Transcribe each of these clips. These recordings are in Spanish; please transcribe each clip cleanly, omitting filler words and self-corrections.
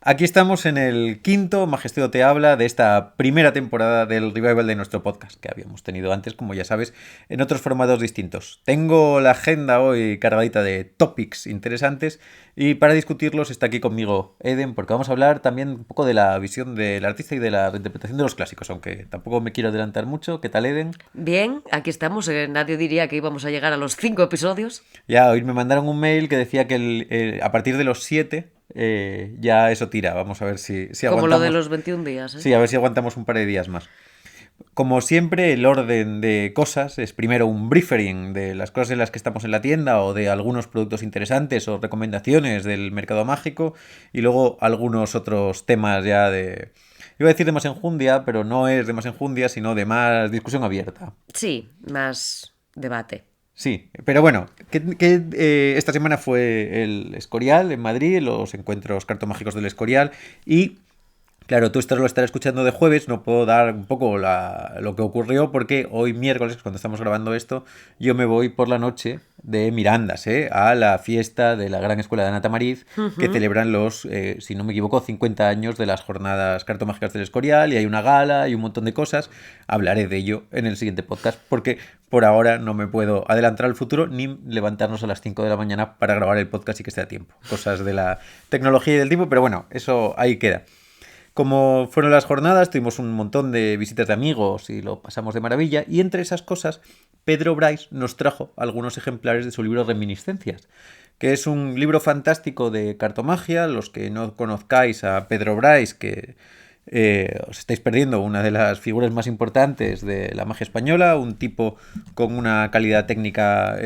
Aquí estamos en el quinto Majesteo te habla de esta primera temporada del revival de nuestro podcast, que habíamos tenido antes, como ya sabes, en otros formatos distintos. Tengo la agenda hoy cargadita de topics interesantes y para discutirlos está aquí conmigo Eden, porque vamos a hablar también un poco de la visión del artista y de la reinterpretación de los clásicos, aunque tampoco me quiero adelantar mucho. ¿Qué tal, Eden? Bien, aquí estamos. Nadie diría que íbamos a llegar a los 5 episodios. Ya hoy me mandaron un mail que decía que a partir de los 7 ya eso tira. Vamos a ver si Como lo de aguantamos. los 21 días, ¿eh? Sí, a ver si aguantamos un par de días más. Como siempre, el orden de cosas es primero un briefing de las cosas en las que estamos en la tienda o de algunos productos interesantes o recomendaciones del mercado mágico y luego algunos otros temas ya de... Iba a decir de más enjundia, pero no es de más enjundia, sino de más discusión abierta. Sí, más debate. Sí, pero bueno, esta semana fue el Escorial en Madrid, los encuentros cartomágicos del Escorial y claro, tú esto lo estarás escuchando de jueves, no puedo dar un poco lo que ocurrió porque hoy miércoles, cuando estamos grabando esto, yo me voy por la noche de Mirandas, a la fiesta de la Gran Escuela de Ana Tamariz, que celebran los, si no me equivoco, 50 años de las jornadas cartomágicas del Escorial y hay una gala y un montón de cosas. Hablaré de ello en el siguiente podcast porque por ahora no me puedo adelantar al futuro ni levantarnos a las 5 de la mañana para grabar el podcast y que esté a tiempo. Cosas de la tecnología y del tiempo, pero bueno, eso ahí queda. Como fueron las jornadas, tuvimos un montón de visitas de amigos y lo pasamos de maravilla. Y entre esas cosas, Pedro Bryce nos trajo algunos ejemplares de su libro Reminiscencias, que es un libro fantástico de cartomagia. Los que no conozcáis a Pedro Bryce, que os estáis perdiendo una de las figuras más importantes de la magia española, un tipo con una calidad técnica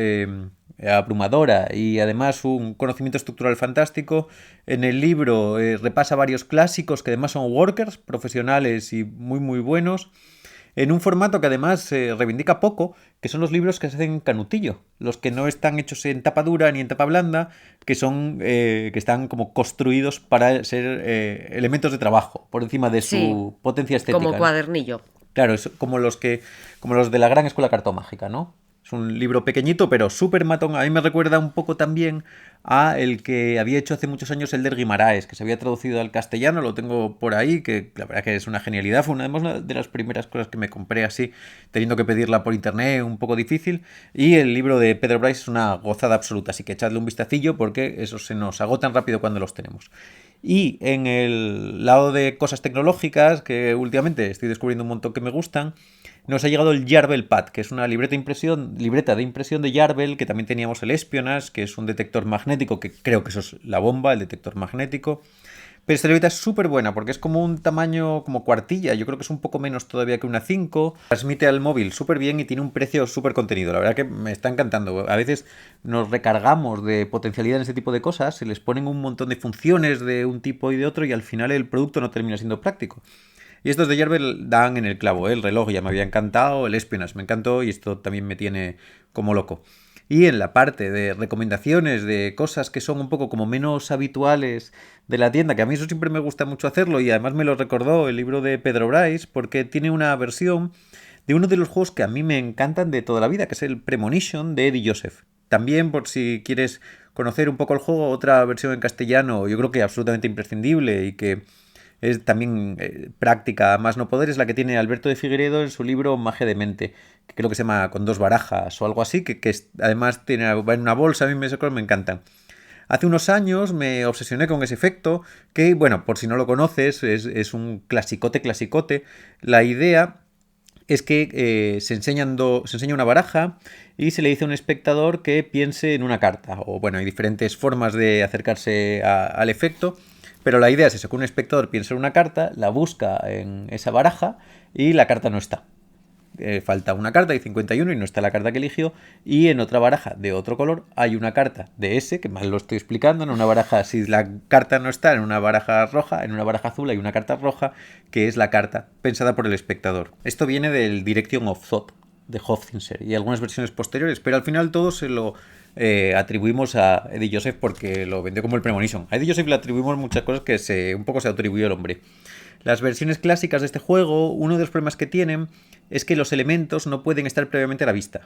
abrumadora y además un conocimiento estructural fantástico. En el libro repasa varios clásicos que además son workers, profesionales y muy muy buenos, en un formato que además se reivindica poco, que son los libros que se hacen en canutillo, los que no están hechos en tapa dura ni en tapa blanda, que son que están como construidos para ser elementos de trabajo por encima de Sí, su potencia como estética, ¿no? cuadernillo. Claro, es como los de la Gran Escuela Cartomágica, ¿no? Es un libro pequeñito, pero súper matón. A mí me recuerda un poco también a el que había hecho hace muchos años el de Guimaraes, que se había traducido al castellano, lo tengo por ahí, que la verdad que es una genialidad. Fue una de las primeras cosas que me compré así, teniendo que pedirla por internet, un poco difícil. Y el libro de Pedro Bryce es una gozada absoluta, así que echadle un vistacillo porque esos se nos agotan rápido cuando los tenemos. Y en el lado de cosas tecnológicas, que últimamente estoy descubriendo un montón que me gustan, nos ha llegado el Jarvel Pad, que es una libreta de impresión de Jarvel, que también teníamos el Espionage, que es un detector magnético, que creo que eso es la bomba, el detector magnético. Pero esta libreta es súper buena porque es como un tamaño como cuartilla, yo creo que es un poco menos todavía que una 5. Transmite al móvil súper bien y tiene un precio súper contenido. La verdad que me está encantando. A veces nos recargamos de potencialidad en este tipo de cosas, se les ponen un montón de funciones de un tipo y de otro y al final el producto no termina siendo práctico. Y estos de Jarvel dan en el clavo, ¿eh? El reloj ya me había encantado, el Espionage me encantó y esto también me tiene como loco. Y en la parte de recomendaciones de cosas que son un poco como menos habituales de la tienda, que a mí eso siempre me gusta mucho hacerlo y además me lo recordó el libro de Pedro Bryce porque tiene una versión de uno de los juegos que a mí me encantan de toda la vida, que es el Premonition de Eddie Joseph. También por si quieres conocer un poco el juego, otra versión en castellano, yo creo que absolutamente imprescindible y que es también práctica más no poder, es la que tiene Alberto de Figueredo en su libro Magia de Mente, que creo que se llama Con dos barajas o algo así, además va en una bolsa, a mí me encantan. Hace unos años me obsesioné con ese efecto, que bueno, por si no lo conoces, es un clasicote clasicote. La idea es que se enseña una baraja y se le dice a un espectador que piense en una carta. O bueno, hay diferentes formas de acercarse al efecto, pero la idea es eso, que un espectador piensa en una carta, la busca en esa baraja y la carta no está. Falta una carta, hay 51 y no está la carta que eligió. Y en otra baraja de otro color hay una carta de ese, que mal lo estoy explicando. En una baraja, si la carta no está en una baraja roja, en una baraja azul hay una carta roja, que es la carta pensada por el espectador. Esto viene del Direction of Thought de Hofzinser y algunas versiones posteriores, pero al final todo se lo atribuimos a Eddie Joseph porque lo vendió como el Premonition. A Eddie Joseph le atribuimos muchas cosas que un poco se atribuyó el hombre. Las versiones clásicas de este juego, uno de los problemas que tienen es que los elementos no pueden estar previamente a la vista.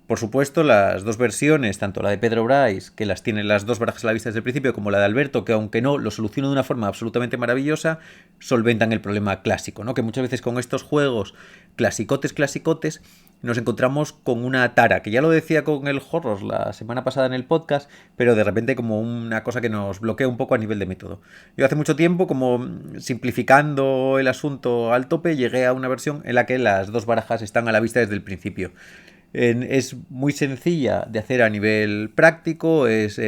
Por supuesto, las dos versiones, tanto la de Pedro Brais, que las tiene las dos barajas a la vista desde el principio, como la de Alberto, que aunque no lo soluciona de una forma absolutamente maravillosa, solventan el problema clásico, ¿no? Que muchas veces con estos juegos clasicotes, nos encontramos con una tara, que ya lo decía con el Horrors la semana pasada en el podcast, pero de repente como una cosa que nos bloquea un poco a nivel de método. Yo hace mucho tiempo, como simplificando el asunto al tope, llegué a una versión en la que las dos barajas están a la vista desde el principio. Es muy sencilla de hacer a nivel práctico, es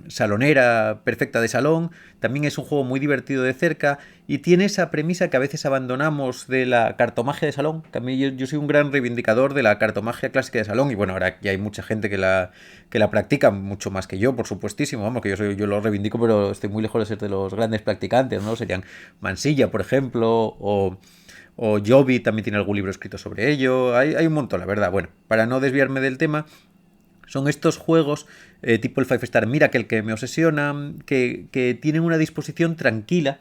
salonera perfecta de salón, también es un juego muy divertido de cerca y tiene esa premisa que a veces abandonamos de la cartomagia de salón, que a mí yo soy un gran reivindicador de la cartomagia clásica de salón y bueno, ahora ya hay mucha gente que la practica, mucho más que yo, por supuestísimo, vamos, que yo lo reivindico, pero estoy muy lejos de ser de los grandes practicantes, ¿no? Serían Mansilla, por ejemplo, o Joby también tiene algún libro escrito sobre ello. Hay un montón, la verdad. Bueno, para no desviarme del tema, son estos juegos tipo el Five Star Miracle que me obsesionan, que tienen una disposición tranquila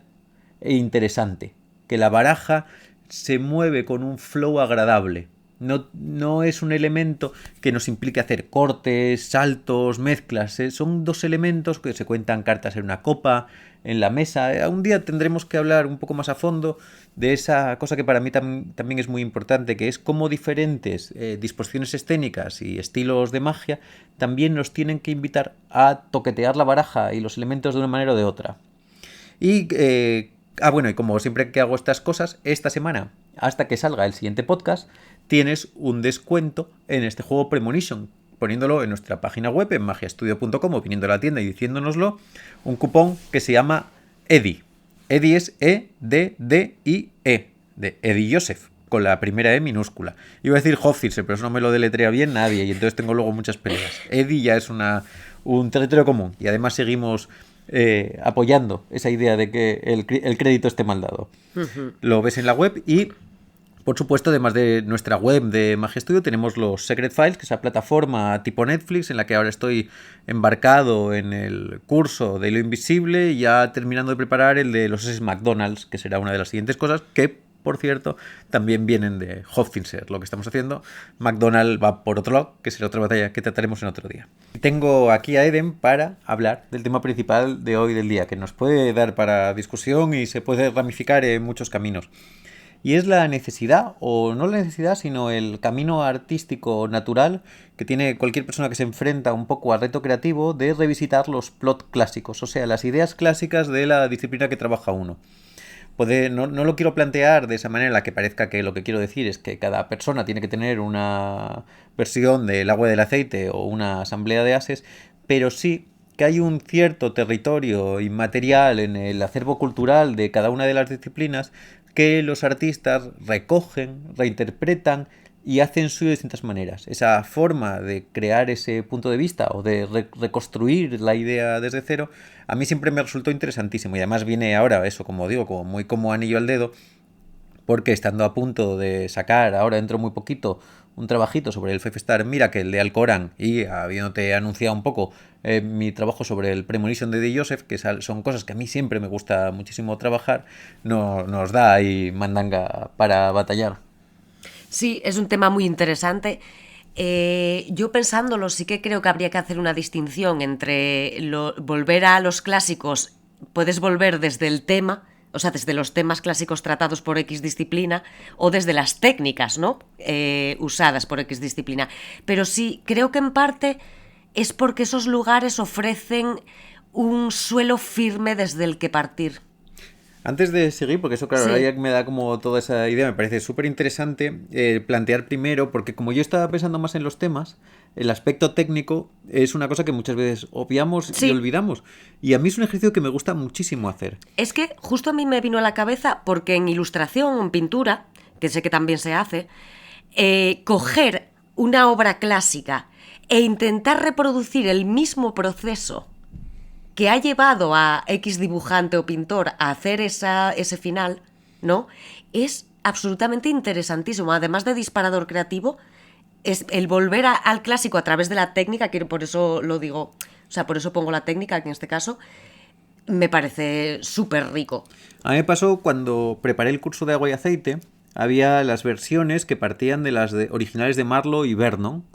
e interesante. Que la baraja se mueve con un flow agradable. No es un elemento que nos implique hacer cortes, saltos, mezclas. Son dos elementos que se cuentan cartas en una copa, en la mesa. Un día tendremos que hablar un poco más a fondo de esa cosa que para mí también es muy importante, que es cómo diferentes disposiciones escénicas y estilos de magia también nos tienen que invitar a toquetear la baraja y los elementos de una manera o de otra. Y bueno, y como siempre que hago estas cosas, esta semana, hasta que salga el siguiente podcast, tienes un descuento en este juego Premonition, poniéndolo en nuestra página web, en magiastudio.com, o viniendo a la tienda y diciéndonoslo, un cupón que se llama EDI. EDI es E-D-D-I-E, de Eddie Joseph, con la primera E minúscula. Iba a decir Hofzilser, pero eso no me lo deletrea bien nadie, y entonces tengo luego muchas peleas. EDI ya es un territorio común, y además seguimos apoyando esa idea de que el crédito esté mal dado. Lo ves en la web y, por supuesto, además de nuestra web de Magia Studio, tenemos los Secret Files, que es esa plataforma tipo Netflix en la que ahora estoy embarcado en el curso de lo invisible y ya terminando de preparar el de los S McDonald's, que será una de las siguientes cosas que, por cierto, también vienen de Hofzinser, lo que estamos haciendo. McDonald's va por otro lado, que será otra batalla que trataremos en otro día. Tengo aquí a Eden para hablar del tema principal de hoy del día, que nos puede dar para discusión y se puede ramificar en muchos caminos. Y es la necesidad, o no la necesidad, sino el camino artístico natural que tiene cualquier persona que se enfrenta un poco al reto creativo de revisitar los plot clásicos, o sea, las ideas clásicas de la disciplina que trabaja uno. No lo quiero plantear de esa manera en la que parezca que lo que quiero decir es que cada persona tiene que tener una versión del agua y del aceite o una asamblea de ases, pero sí que hay un cierto territorio inmaterial en el acervo cultural de cada una de las disciplinas que los artistas recogen, reinterpretan y hacen suyo de distintas maneras. Esa forma de crear ese punto de vista o de reconstruir la idea desde cero, a mí siempre me resultó interesantísimo y además viene ahora, eso como digo, como muy como anillo al dedo, porque estando a punto de sacar ahora dentro muy poquito un trabajito sobre el Five Star Miracle de Alcorán y habiéndote anunciado un poco mi trabajo sobre el Premonition de Eddie Joseph, que son cosas que a mí siempre me gusta muchísimo trabajar, nos da ahí mandanga para batallar. Sí, es un tema muy interesante. Yo pensándolo sí que creo que habría que hacer una distinción entre volver a los clásicos. Puedes volver desde el tema, o sea, desde los temas clásicos tratados por X disciplina o desde las técnicas, ¿no? Usadas por X disciplina. Pero sí, creo que en parte es porque esos lugares ofrecen un suelo firme desde el que partir. Antes de seguir, porque eso, claro, Sí. ahora ya me da como toda esa idea, me parece súper interesante plantear primero, porque como yo estaba pensando más en los temas, el aspecto técnico es una cosa que muchas veces obviamos y Sí. olvidamos. Y a mí es un ejercicio que me gusta muchísimo hacer. Es que justo a mí me vino a la cabeza porque en ilustración o en pintura, que sé que también se hace, coger una obra clásica e intentar reproducir el mismo proceso que ha llevado a X dibujante o pintor a hacer ese final, ¿no? Es absolutamente interesantísimo. Además de disparador creativo, es el volver al clásico a través de la técnica, que por eso lo digo, o sea, por eso pongo la técnica aquí en este caso, me parece súper rico. A mí me pasó cuando preparé el curso de agua y aceite, había las versiones que partían de las originales de Marlowe y Vernon,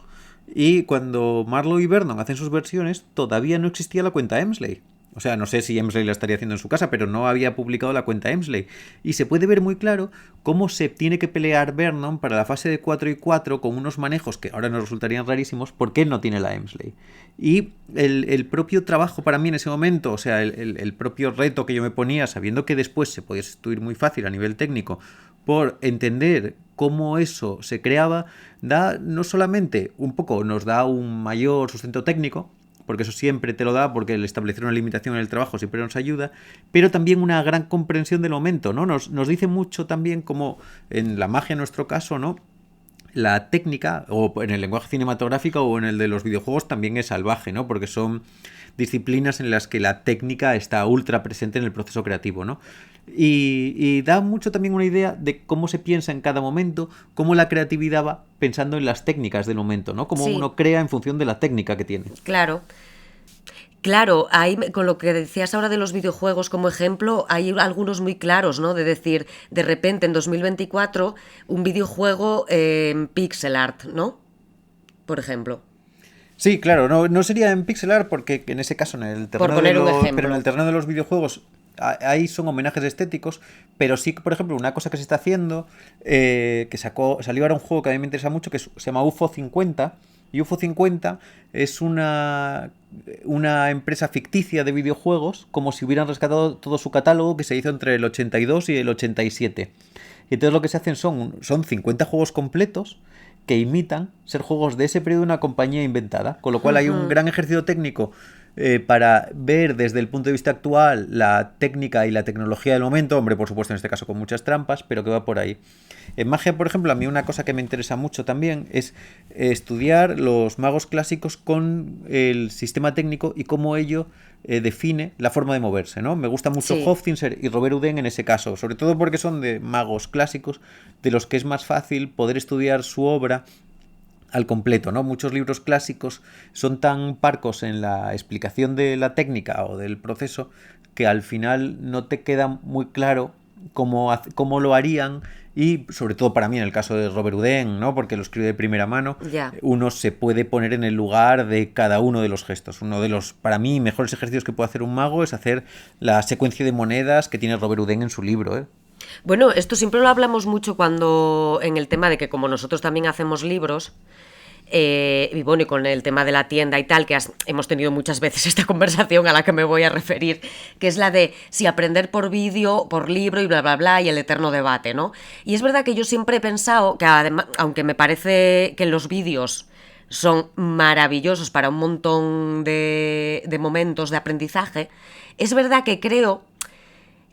Y cuando Marlowe y Vernon hacen sus versiones, todavía no existía la cuenta Emsley. O sea, no sé si Emsley la estaría haciendo en su casa, pero no había publicado la cuenta Emsley. Y se puede ver muy claro cómo se tiene que pelear Vernon para la fase de 4 y 4 con unos manejos que ahora nos resultarían rarísimos porque él no tiene la Emsley. Y el propio trabajo para mí en ese momento, o sea, el propio reto que yo me ponía, sabiendo que después se podía sustituir muy fácil a nivel técnico, por entender cómo eso se creaba, da no solamente un poco, nos da un mayor sustento técnico, porque eso siempre te lo da, porque el establecer una limitación en el trabajo siempre nos ayuda, pero también una gran comprensión del momento, ¿no? Nos dice mucho también como en la magia en nuestro caso, ¿no? La técnica, o en el lenguaje cinematográfico o en el de los videojuegos, también es salvaje, ¿no? Porque son disciplinas en las que la técnica está ultra presente en el proceso creativo, ¿no? Y da mucho también una idea de cómo se piensa en cada momento, cómo la creatividad va pensando en las técnicas del momento, ¿no? Cómo Sí, uno crea en función de la técnica que tiene. claro. Claro, ahí con lo que decías ahora de los videojuegos como ejemplo, hay algunos muy claros, ¿no? De decir, de repente en 2024 un videojuego en pixel art, ¿no? Por ejemplo, Sí, claro, no sería en pixel art porque en ese caso en el por terreno de poner un los, pero en el ejemplo. terreno de los videojuegos ahí son homenajes estéticos, pero sí que por ejemplo una cosa que se está haciendo que salió ahora un juego que a mí me interesa mucho se llama UFO 50 y UFO 50 es una empresa ficticia de videojuegos como si hubieran rescatado todo su catálogo que se hizo entre el 82 y el 87. Y entonces lo que se hacen son 50 juegos completos que imitan ser juegos de ese periodo de una compañía inventada. Con lo cual hay un Ujú. gran ejercicio técnico para ver desde el punto de vista actual la técnica y la tecnología del momento. Hombre, por supuesto, en este caso con muchas trampas, pero que va por ahí. En magia, por ejemplo, a mí una cosa que me interesa mucho también es estudiar los magos clásicos con el sistema técnico y cómo ello define la forma de moverse, ¿no? Me gusta mucho Sí. Hofzinser y Robert Houdin en ese caso, sobre todo porque son de magos clásicos de los que es más fácil poder estudiar su obra al completo, ¿no? Muchos libros clásicos son tan parcos en la explicación de la técnica o del proceso que al final no te queda muy claro cómo lo harían y sobre todo para mí en el caso de Robert Houdin, ¿no? Porque lo escribe de primera mano, Ya. uno se puede poner en el lugar de cada uno de los gestos. Uno de los, para mí, mejores ejercicios que puede hacer un mago es hacer la secuencia de monedas que tiene Robert Houdin en su libro, ¿eh? Bueno, esto siempre lo hablamos mucho cuando en el tema de que como nosotros también hacemos libros, y bueno, y con el tema de la tienda y tal, que hemos tenido muchas veces esta conversación a la que me voy a referir, que es la de si aprender por vídeo, por libro y bla, bla, bla, y el eterno debate, ¿no? Y es verdad que yo siempre he pensado que además, aunque me parece que los vídeos son maravillosos para un montón de momentos de aprendizaje, es verdad que creo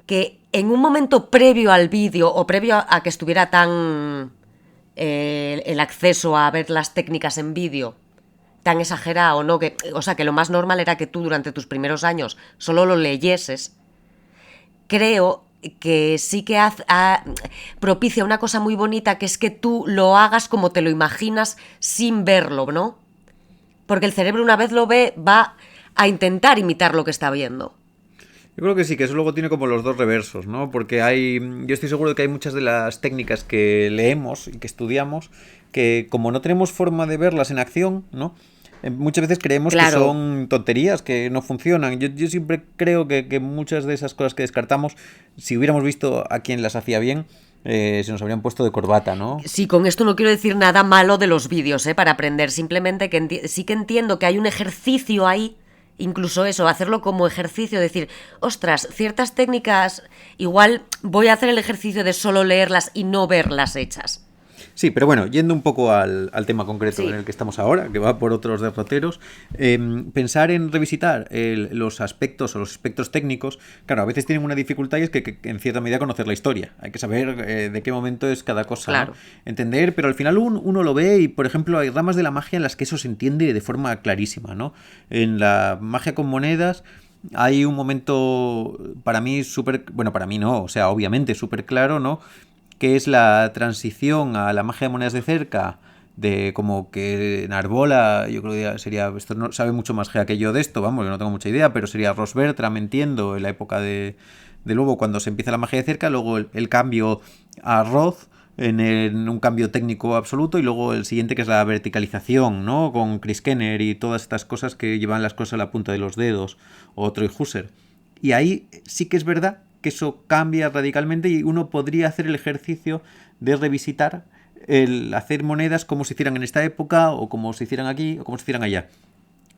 que en un momento previo al vídeo o previo a que estuviera tan el acceso a ver las técnicas en vídeo tan exagerado, ¿no? Que, o sea, que lo más normal era que tú durante tus primeros años solo lo leyeses. Creo que sí que propicia una cosa muy bonita, que es que tú lo hagas como te lo imaginas sin verlo, ¿no? Porque el cerebro una vez lo ve va a intentar imitar lo que está viendo. Yo creo que sí, que eso luego tiene como los dos reversos, ¿no? Porque yo estoy seguro de que hay muchas de las técnicas que leemos y que estudiamos que como no tenemos forma de verlas en acción, ¿no? Muchas veces creemos que Claro, son tonterías, que no funcionan. Yo siempre creo que muchas de esas cosas que descartamos, si hubiéramos visto a quien las hacía bien, se nos habrían puesto de corbata, ¿no? sí, con esto no quiero decir nada malo de los vídeos, para aprender, simplemente que sí que entiendo que hay un ejercicio ahí, incluso eso, hacerlo como ejercicio, decir, ostras, ciertas técnicas, igual voy a hacer el ejercicio de solo leerlas y no verlas hechas. Sí, pero bueno, yendo un poco al tema concreto en Sí, el que estamos ahora, que va por otros derroteros, pensar en revisitar los aspectos o los aspectos técnicos, claro, a veces tienen una dificultad y es que en cierta medida conocer la historia. Hay que saber de qué momento es cada cosa, ¿no? claro. Entender, pero al final uno lo ve y, por ejemplo, hay ramas de la magia en las que eso se entiende de forma clarísima, ¿no? En la magia con monedas hay un momento para mí súper, bueno, para mí no, o sea, obviamente súper claro, ¿no? Que es la transición a la magia de monedas de cerca, de como que Narbola, yo creo que sería, esto no sabe mucho más que yo de esto, vamos, yo no tengo mucha idea, pero sería Ross Bertram, entiendo, en la época de luego cuando se empieza la magia de cerca, luego el cambio a Roth, en un cambio técnico absoluto, y luego el siguiente que es la verticalización, ¿no? Con Chris Kenner y todas estas cosas que llevan las cosas a la punta de los dedos, o Troy Husser. Y ahí sí que es verdad que eso cambia radicalmente y uno podría hacer el ejercicio de revisitar el hacer monedas como se hicieran en esta época, o como se hicieran aquí, o como se hicieran allá.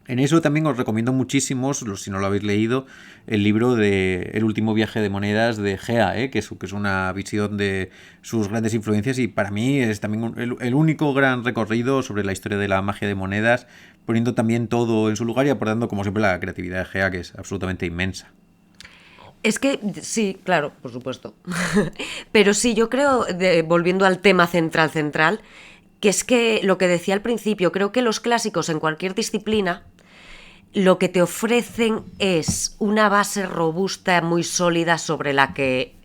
En eso también os recomiendo muchísimo, si no lo habéis leído, el libro de El último viaje de monedas de Gea, que es una visión de sus grandes influencias, y para mí es también el único gran recorrido sobre la historia de la magia de monedas, poniendo también todo en su lugar y aportando como siempre la creatividad de Gea, que es absolutamente inmensa. Es que sí, claro, por supuesto. Pero sí, yo creo, volviendo al tema central, que es que lo que decía al principio, creo que los clásicos en cualquier disciplina lo que te ofrecen es una base robusta, muy sólida sobre la que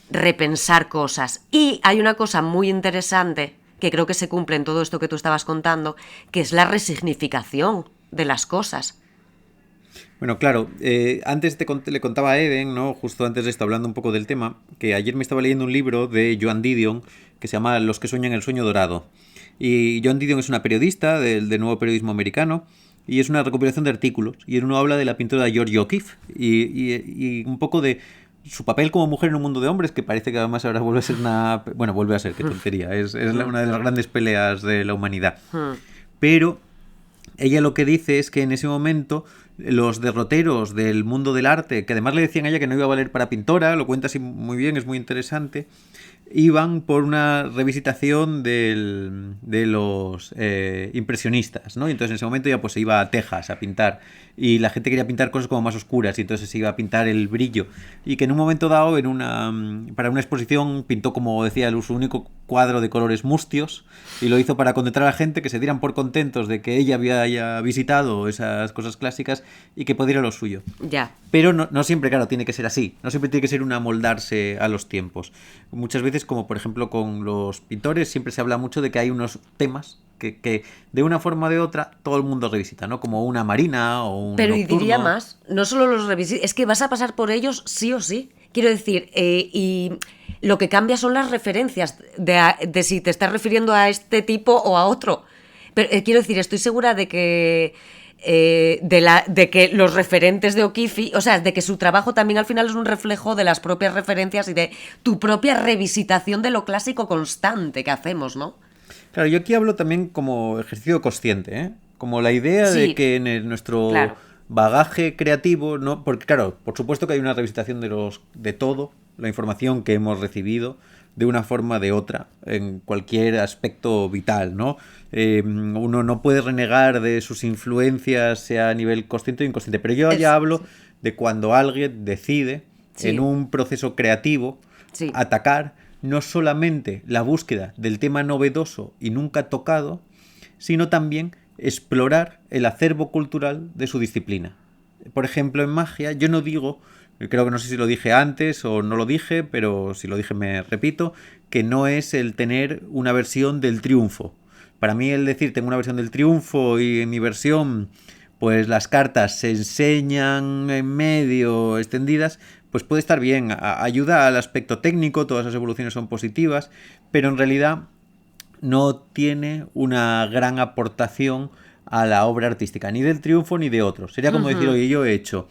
repensar cosas. Y hay una cosa muy interesante que creo que se cumple en todo esto que tú estabas contando, que es la resignificación de las cosas. Bueno, claro, antes le contaba a Eden, ¿no? Justo antes de esto, hablando un poco del tema, que ayer me estaba leyendo un libro de Joan Didion que se llama Los que sueñan el sueño dorado. Y Joan Didion es una periodista del nuevo periodismo americano, y es una recopilación de artículos, y en uno habla de la pintura de Georgia O'Keeffe y un poco de su papel como mujer en un mundo de hombres, que parece que además ahora vuelve a ser una... Bueno, vuelve a ser, qué tontería, una de las grandes peleas de la humanidad. Pero ella lo que dice es que en ese momento los derroteros del mundo del arte, que además le decían a ella que no iba a valer para pintora, lo cuenta así muy bien, es muy interesante, iban por una revisitación de los impresionistas, ¿no? Y entonces en ese momento ya pues se iba a Texas a pintar, y la gente quería pintar cosas como más oscuras, y entonces se iba a pintar el brillo, y que en un momento dado para una exposición pintó, como decía, su único cuadro de colores mustios, y lo hizo para contentar a la gente, que se dieran por contentos de que ella había visitado esas cosas clásicas y que pudiera lo suyo. Ya. Pero no siempre, claro, tiene que ser así. No siempre tiene que ser un amoldarse a los tiempos. Muchas veces, como por ejemplo con los pintores, siempre se habla mucho de que hay unos temas que de una forma o de otra todo el mundo revisita, ¿no? Como una marina o un Pero nocturno. y diría más, no solo los revisitas, es que vas a pasar por ellos sí o sí. Quiero decir, y lo que cambia son las referencias de si te estás refiriendo a este tipo o a otro. Pero quiero decir, estoy segura de que de que los referentes de O'Keeffe, o sea, de que su trabajo también al final es un reflejo de las propias referencias y de tu propia revisitación de lo clásico constante que hacemos, ¿no? Claro, yo aquí hablo también como ejercicio consciente, ¿eh? Como la idea Sí, de que en nuestro claro. bagaje creativo, ¿no? Porque claro, por supuesto que hay una revisitación de todo, la información que hemos recibido, de una forma o de otra, en cualquier aspecto vital, ¿no? Uno no puede renegar de sus influencias, sea a nivel consciente o inconsciente, pero yo ya hablo de cuando alguien decide, Sí. en un proceso creativo, Sí. atacar no solamente la búsqueda del tema novedoso y nunca tocado, sino también explorar el acervo cultural de su disciplina. Por ejemplo, en magia, yo no digo, creo que no sé si lo dije antes o no lo dije, pero si lo dije me repito, que no es el tener una versión del triunfo. Para mí el decir tengo una versión del triunfo y en mi versión pues las cartas se enseñan en medio extendidas, pues puede estar bien, ayuda al aspecto técnico, todas las evoluciones son positivas, pero en realidad no tiene una gran aportación a la obra artística, ni del triunfo ni de otros. Sería como decir, oye, yo he hecho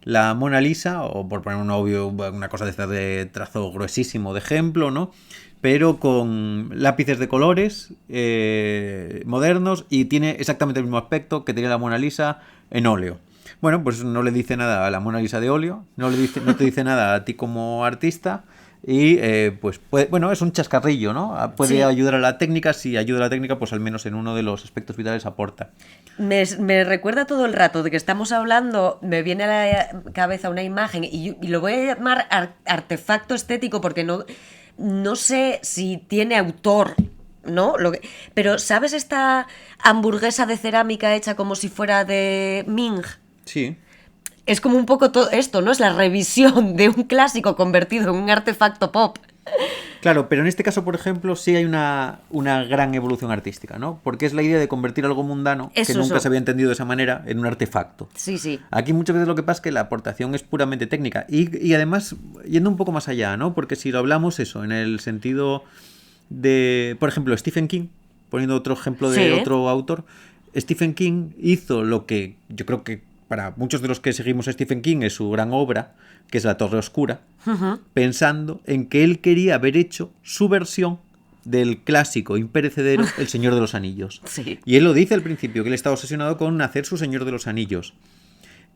la Mona Lisa, o por poner una cosa de estas de trazo gruesísimo de ejemplo, ¿no? Pero con lápices de colores modernos, y tiene exactamente el mismo aspecto que tenía la Mona Lisa en óleo. Bueno, pues no le dice nada a la Mona Lisa de óleo, no te dice nada a ti como artista, y pues bueno, es un chascarrillo, ¿no? Puede ayudar a la técnica, si ayuda a la técnica, pues al menos en uno de los aspectos vitales aporta. Me recuerda todo el rato de que estamos hablando, me viene a la cabeza una imagen y lo voy a llamar artefacto estético porque no sé si tiene autor, ¿no? Pero ¿sabes esta hamburguesa de cerámica hecha como si fuera de Ming? Sí. Es como un poco todo esto, ¿no? Es la revisión de un clásico convertido en un artefacto pop. Claro, pero en este caso, por ejemplo, sí hay una gran evolución artística, ¿no? Porque es la idea de convertir algo mundano, que nunca se había entendido de esa manera, en un artefacto. Sí, sí. Aquí muchas veces lo que pasa es que la aportación es puramente técnica. Y además, yendo un poco más allá, ¿no? Porque si lo hablamos eso, en el sentido por ejemplo, Stephen King, poniendo otro ejemplo de otro autor, Stephen King hizo lo que yo creo que para muchos de los que seguimos a Stephen King es su gran obra, que es La Torre Oscura, pensando en que él quería haber hecho su versión del clásico imperecedero El Señor de los Anillos. Sí. Y él lo dice al principio, que él estaba obsesionado con hacer su Señor de los Anillos.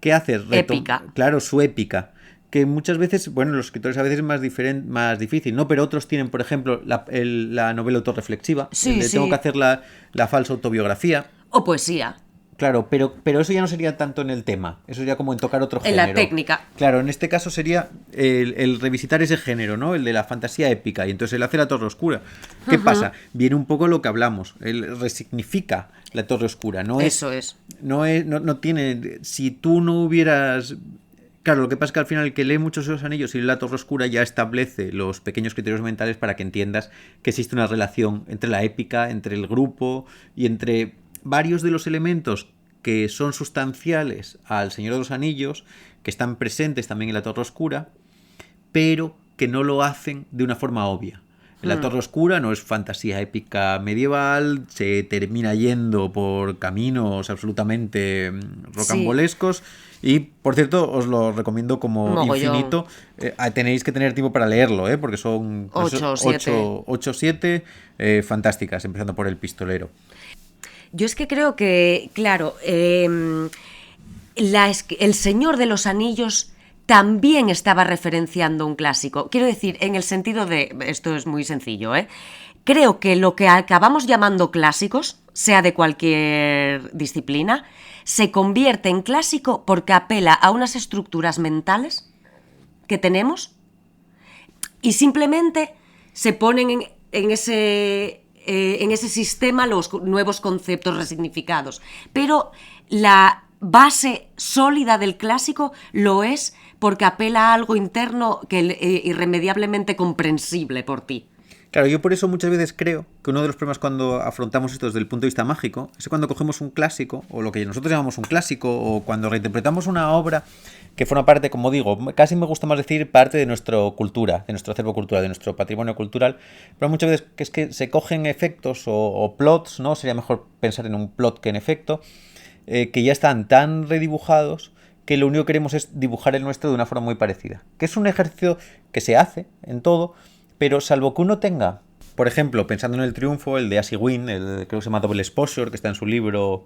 ¿Qué hace? Épica. Claro, su épica. Que muchas veces, bueno, los escritores a veces es más difícil, ¿no? Pero otros tienen, por ejemplo, la novela autorreflexiva. Sí, sí. Tengo que hacer la falsa autobiografía. O poesía. Claro, pero eso ya no sería tanto en el tema. Eso sería como en tocar otro género. En la técnica. Claro, en este caso sería el revisitar ese género, ¿no? El de la fantasía épica. Y entonces él hace La Torre Oscura. ¿Qué pasa? Viene un poco lo que hablamos. Él resignifica La Torre Oscura. Eso es. No tiene... Si tú no hubieras... Claro, lo que pasa es que al final el que lee muchos de los anillos y lee La Torre Oscura ya establece los pequeños criterios mentales para que entiendas que existe una relación entre la épica, entre el grupo y entre varios de los elementos que son sustanciales al Señor de los Anillos, que están presentes también en La Torre Oscura, pero que no lo hacen de una forma obvia. En La Torre Oscura no es fantasía épica medieval, se termina yendo por caminos absolutamente rocambolescos. Y, por cierto, os lo recomiendo como mogollón. infinito. Tenéis que tener tiempo para leerlo, porque son 8 o 7 fantásticas, empezando por El Pistolero. Yo es que creo que, claro, El Señor de los Anillos también estaba referenciando un clásico. Quiero decir, en el sentido de... Esto es muy sencillo, Creo que lo que acabamos llamando clásicos, sea de cualquier disciplina, se convierte en clásico porque apela a unas estructuras mentales que tenemos y simplemente se ponen en ese sistema los nuevos conceptos resignificados. Pero la base sólida del clásico lo es porque apela a algo interno que irremediablemente comprensible por ti. Claro, yo por eso muchas veces creo que uno de los problemas cuando afrontamos esto desde el punto de vista mágico es cuando cogemos un clásico, o lo que nosotros llamamos un clásico, o cuando reinterpretamos una obra que forma parte, como digo, casi me gusta más decir parte de nuestra cultura, de nuestro acervo cultural, de nuestro patrimonio cultural, pero muchas veces es que se cogen efectos o plots, ¿no? Sería mejor pensar en un plot que en efecto, que ya están tan redibujados que lo único que queremos es dibujar el nuestro de una forma muy parecida. Que es un ejercicio que se hace en todo, pero salvo que uno tenga, por ejemplo, pensando en El Triunfo, el de Assi Gwynn, creo que se llama Double Exposure, que está en su libro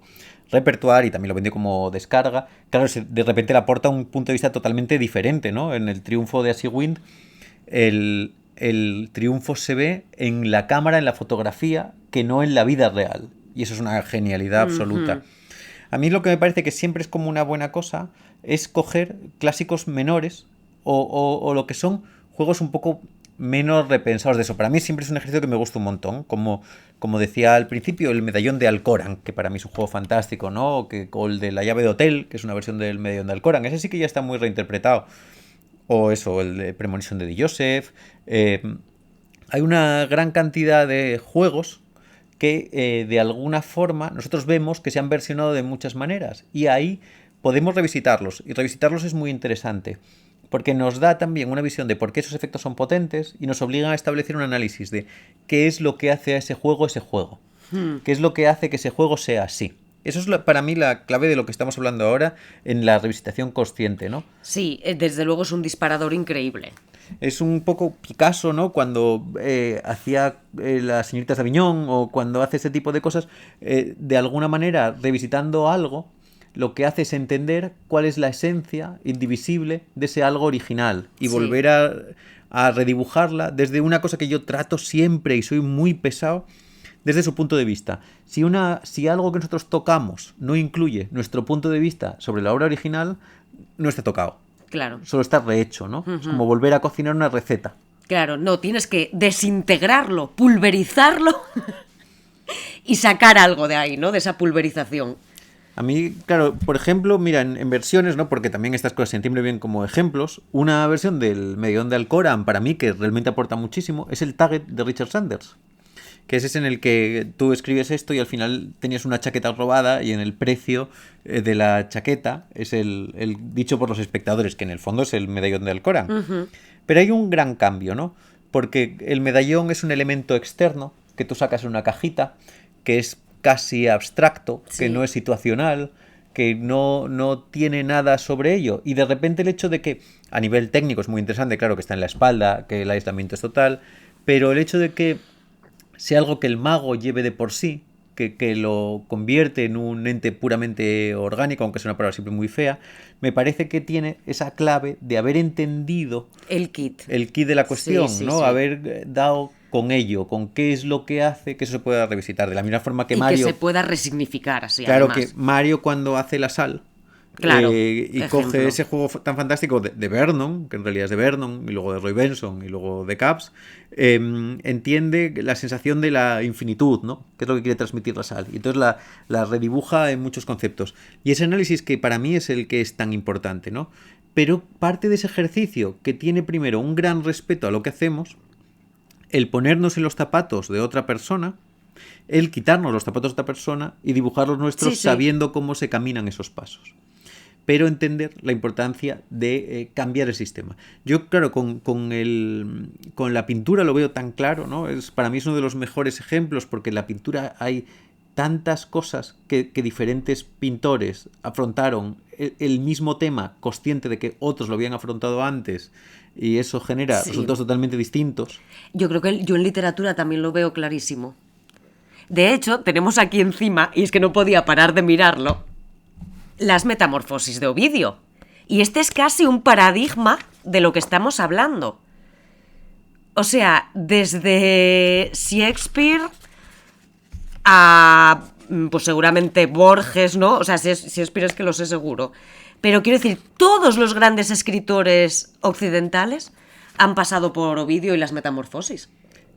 Repertoire y también lo vendió como descarga, claro, de repente le aporta un punto de vista totalmente diferente, ¿no? En El Triunfo de Assi Gwynn, el triunfo se ve en la cámara, en la fotografía, que no en la vida real. Y eso es una genialidad absoluta. A mí lo que me parece que siempre es como una buena cosa es coger clásicos menores o lo que son juegos un poco menos repensados de eso. Para mí siempre es un ejercicio que me gusta un montón. Como decía al principio, el medallón de Alcorán, que para mí es un juego fantástico, ¿no? O el de la llave de hotel, que es una versión del medallón de Alcorán. Ese sí que ya está muy reinterpretado. O eso, el de Premonición de Joseph. Hay una gran cantidad de juegos que de alguna forma nosotros vemos que se han versionado de muchas maneras. Y ahí podemos revisitarlos. Y revisitarlos es muy interesante. Porque nos da también una visión de por qué esos efectos son potentes y nos obligan a establecer un análisis de qué es lo que hace a ese juego. Qué es lo que hace que ese juego sea así. Eso es para mí la clave de lo que estamos hablando ahora en la revisitación consciente, ¿no? Sí, desde luego es un disparador increíble. Es un poco Picasso, ¿no? Cuando hacía las señoritas de Aviñón o cuando hace ese tipo de cosas, de alguna manera revisitando algo, lo que hace es entender cuál es la esencia indivisible de ese algo original y volver a redibujarla desde una cosa que yo trato siempre y soy muy pesado, desde su punto de vista. Si algo que nosotros tocamos no incluye nuestro punto de vista sobre la obra original, no está tocado. Claro. Solo está rehecho, ¿no? Es como volver a cocinar una receta. Claro, no, tienes que desintegrarlo, pulverizarlo y sacar algo de ahí, ¿no? De esa pulverización. A mí, claro, por ejemplo, mira, en versiones, ¿no? Porque también estas cosas se entienden bien como ejemplos. Una versión del Medallón de Alcorán, para mí, que realmente aporta muchísimo, es el Target de Richard Sanders. Que es ese en el que tú escribes esto y al final tenías una chaqueta robada y en el precio de la chaqueta es el dicho por los espectadores, que en el fondo es el Medallón de Alcorán. Pero hay un gran cambio, ¿no? porque el medallón es un elemento externo que tú sacas en una cajita, que es casi abstracto, Sí. que no es situacional, que no tiene nada sobre ello. Y de repente el hecho de que a nivel técnico es muy interesante, claro que está en la espalda, que el aislamiento es total, pero el hecho de que sea algo que el mago lleve de por sí, que lo convierte en un ente puramente orgánico, aunque es una palabra siempre muy fea, me parece que tiene esa clave de haber entendido El kit. el kit de la Sí, cuestión, sí, ¿no? sí. Haber dado con ello, con qué es lo que hace que eso se pueda revisitar. De la misma forma que Y que se Mario, pueda resignificar así, claro que además. Mario cuando hace la sal Claro, y coge ejemplo. ese juego tan fantástico de Vernon, que en realidad es de Vernon, y luego de Roy Benson, y luego de Caps, entiende la sensación de la infinitud, ¿no? Que es lo que quiere transmitir la sal. Y entonces la redibuja en muchos conceptos. Y ese análisis que para mí es el que es tan importante, ¿no? Pero parte de ese ejercicio que tiene primero un gran respeto a lo que hacemos, el ponernos en los zapatos de otra persona, el quitarnos los zapatos de otra persona y dibujar los Sí, nuestros sí. sabiendo cómo se caminan esos pasos. Pero entender la importancia de cambiar el sistema. Yo, claro, con la pintura lo veo tan claro, ¿no? Para mí es uno de los mejores ejemplos porque en la pintura hay tantas cosas que diferentes pintores afrontaron el mismo tema, consciente de que otros lo habían afrontado antes, y eso genera Sí. resultados totalmente distintos. Yo creo que yo en literatura también lo veo clarísimo. De hecho, tenemos aquí encima, y es que no podía parar de mirarlo, las metamorfosis de Ovidio. Y este es casi un paradigma de lo que estamos hablando. O sea, desde Shakespeare a, pues seguramente Borges, ¿no? O sea, Shakespeare es que lo sé seguro. Pero quiero decir, todos los grandes escritores occidentales han pasado por Ovidio y las metamorfosis.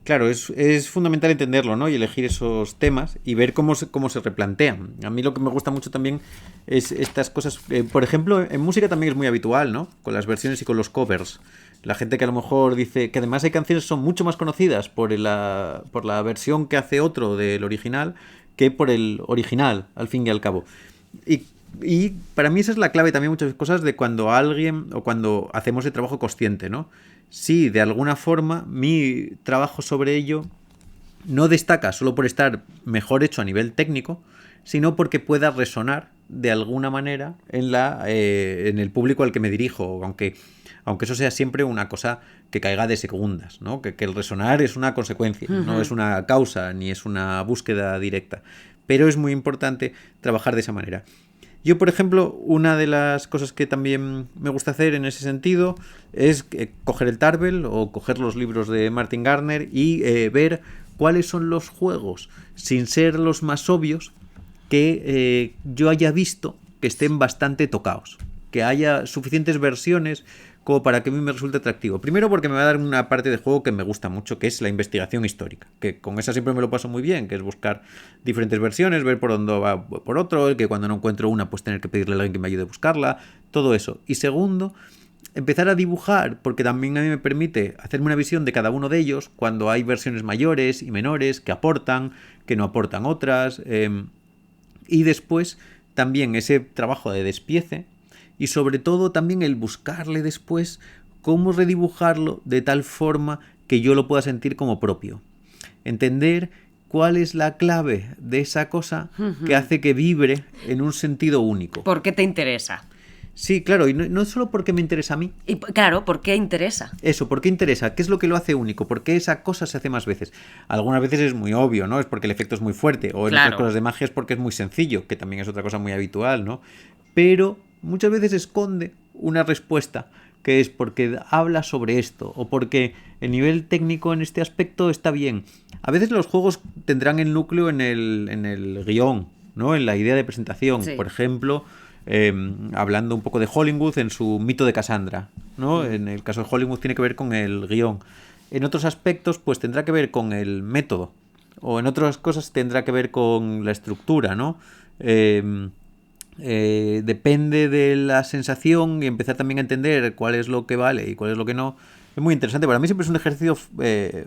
Claro, es fundamental entenderlo, ¿no? Y elegir esos temas y ver cómo se replantean. A mí lo que me gusta mucho también es estas cosas. Por ejemplo, en música también es muy habitual, ¿no? Con las versiones y con los covers. La gente que a lo mejor dice que además hay canciones que son mucho más conocidas por la versión que hace otro del original que por el original, al fin y al cabo. Y para mí esa es la clave también muchas cosas de cuando alguien o cuando hacemos el trabajo consciente, ¿no? Sí, de alguna forma mi trabajo sobre ello no destaca solo por estar mejor hecho a nivel técnico, sino porque pueda resonar de alguna manera en el público al que me dirijo, aunque eso sea siempre una cosa que caiga de segundas, ¿no? Que el resonar es una consecuencia, no es una causa ni es una búsqueda directa. Pero es muy importante trabajar de esa manera. Yo, por ejemplo, una de las cosas que también me gusta hacer en ese sentido es coger el Tarbell o coger los libros de Martin Gardner y ver cuáles son los juegos, sin ser los más obvios, que yo haya visto que estén bastante tocados. Que haya suficientes versiones como para que a mí me resulte atractivo. Primero porque me va a dar una parte de juego que me gusta mucho, que es la investigación histórica, que con esa siempre me lo paso muy bien, que es buscar diferentes versiones, ver por dónde va por otro, el que cuando no encuentro una pues tener que pedirle a alguien que me ayude a buscarla, todo eso. Y segundo, empezar a dibujar, porque también a mí me permite hacerme una visión de cada uno de ellos, cuando hay versiones mayores y menores, que aportan, que no aportan otras, y después también ese trabajo de despiece, y sobre todo también el buscarle después cómo redibujarlo de tal forma que yo lo pueda sentir como propio. Entender cuál es la clave de esa cosa que hace que vibre en un sentido único. ¿Por qué te interesa? Sí, claro, y no solo porque me interesa a mí. Y claro, ¿por qué interesa? Eso, ¿por qué interesa? ¿Qué es lo que lo hace único? ¿Por qué esa cosa se hace más veces? Algunas veces es muy obvio, ¿no? Es porque el efecto es muy fuerte. O en Claro. otras cosas de magia es porque es muy sencillo, que también es otra cosa muy habitual, ¿no? Pero muchas veces esconde una respuesta, que es porque habla sobre esto, o porque el nivel técnico en este aspecto está bien. A veces los juegos tendrán el núcleo en el guión, ¿no? En la idea de presentación. Sí. Por ejemplo, hablando un poco de Hollingwood en su mito de Cassandra, ¿no? En el caso de Hollingwood tiene que ver con el guión. En otros aspectos, pues tendrá que ver con el método. O en otras cosas tendrá que ver con la estructura, ¿no? Depende de la sensación y empezar también a entender cuál es lo que vale y cuál es lo que no. Es muy interesante. Para mí siempre es un ejercicio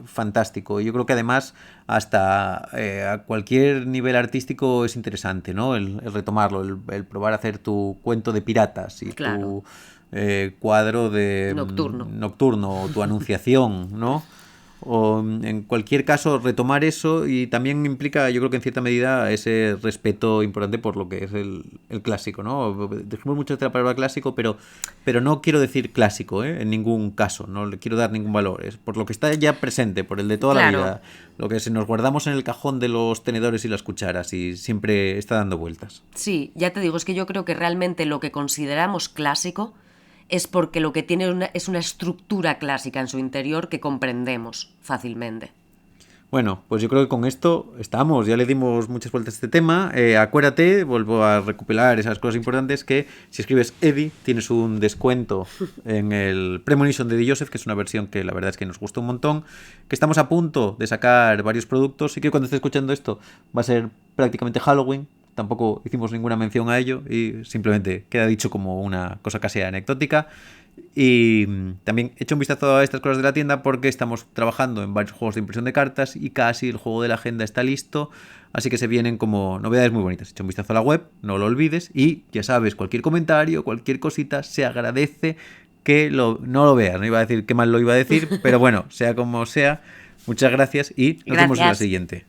fantástico. Yo creo que además hasta a cualquier nivel artístico es interesante, ¿no? El retomarlo, el probar a hacer tu cuento de piratas y Claro. tu cuadro de Nocturno. nocturno o tu anunciación, ¿no? o en cualquier caso retomar eso, y también implica, yo creo que en cierta medida, ese respeto importante por lo que es el clásico, ¿no? Dijimos mucho de la palabra clásico, pero no quiero decir clásico, ¿eh? En ningún caso, no le quiero dar ningún valor, es por lo que está ya presente, por el de toda la Claro, vida, lo que se nos guardamos en el cajón de los tenedores y las cucharas y siempre está dando vueltas. sí, ya te digo, es que yo creo que realmente lo que consideramos clásico es porque lo que tiene es una estructura clásica en su interior que comprendemos fácilmente. Bueno, pues yo creo que con esto estamos, ya le dimos muchas vueltas a este tema. Acuérdate, vuelvo a recopilar esas cosas importantes, que si escribes Eddie tienes un descuento en el Premonition de Eddie Joseph, que es una versión que la verdad es que nos gusta un montón, que estamos a punto de sacar varios productos y que cuando esté escuchando esto va a ser prácticamente Halloween. Tampoco hicimos ninguna mención a ello y simplemente queda dicho como una cosa casi anecdótica. Y también he hecho un vistazo a estas cosas de la tienda porque estamos trabajando en varios juegos de impresión de cartas y casi el juego de la agenda está listo, así que se vienen como novedades muy bonitas. He hecho un vistazo a la web, no lo olvides, y ya sabes, cualquier comentario, cualquier cosita se agradece que no lo veas. No iba a decir qué mal lo iba a decir, pero bueno, sea como sea, muchas gracias y nos vemos en la Gracias. siguiente.